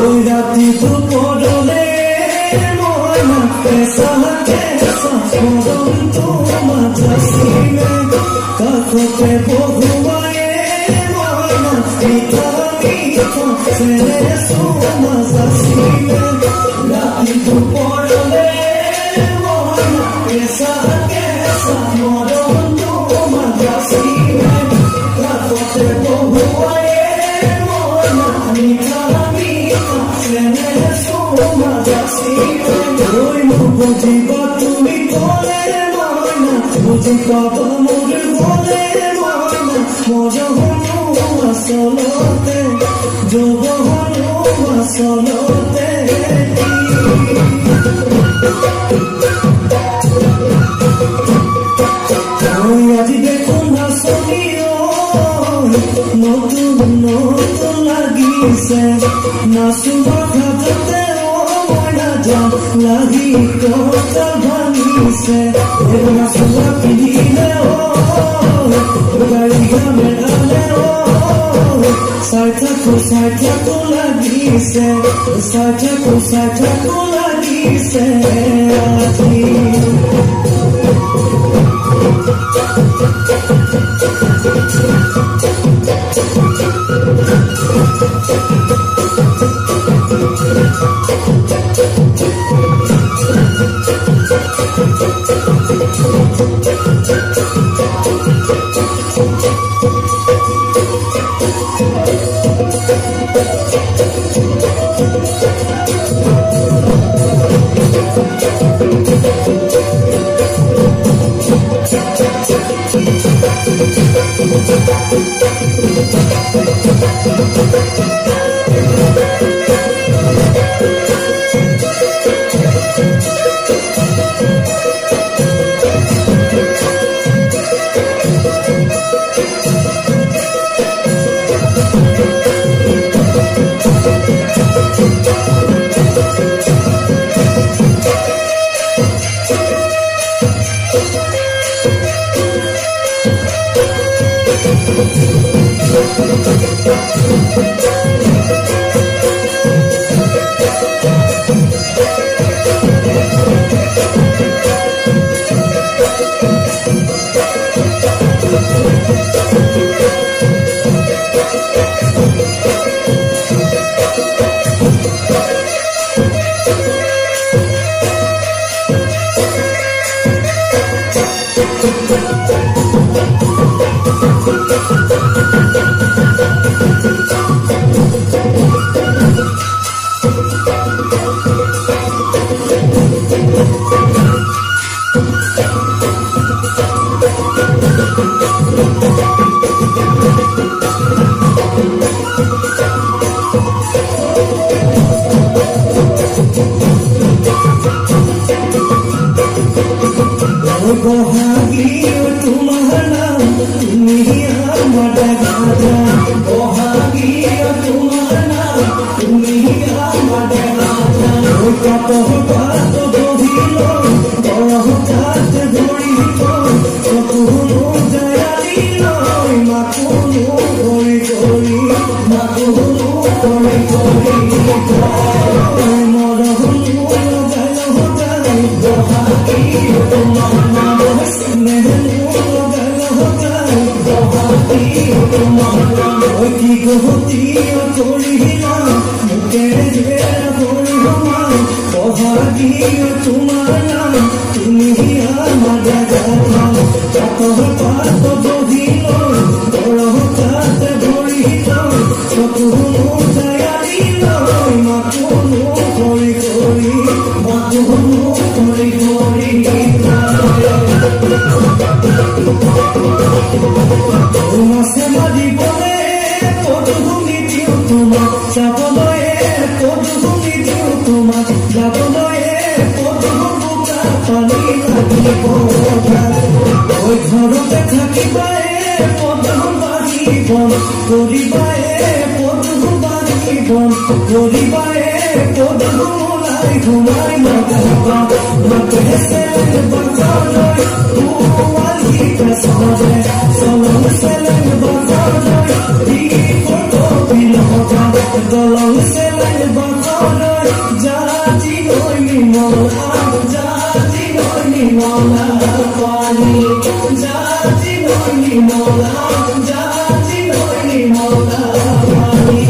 ওই রাতি দুপুরে ময়না কেসা কেসা মরণ তোমার জাসিমে কাকতে বহুবায়ে ময়না মিঠা মিঠা ছেলে সোমা জাসিমে রাতি দুপুরে ময়না কেসা কেসা মরণ তোমার জাসিমে কাকতে বহুবায়ে ময়না মিঠা ওই বুঝিবা তুমি বলে ময়না বুঝি পাবা মোর বলে ময়না মজহনু আসলতে জবহনু আসলতে ওই আজি দেখুন না শুনিও নতুন নতুন লাগিছে না শুভা খাতে লাগি কথা ভাঙিছে না শুভা পিলে গাড়ি মেলালে সাইঠাকো লাগিছে সাইঠাকো লাগিছে আজি Solo Tolong selain bakar jadi ni mola jadi ni mola pani jadi ni mola jadi ni mola pani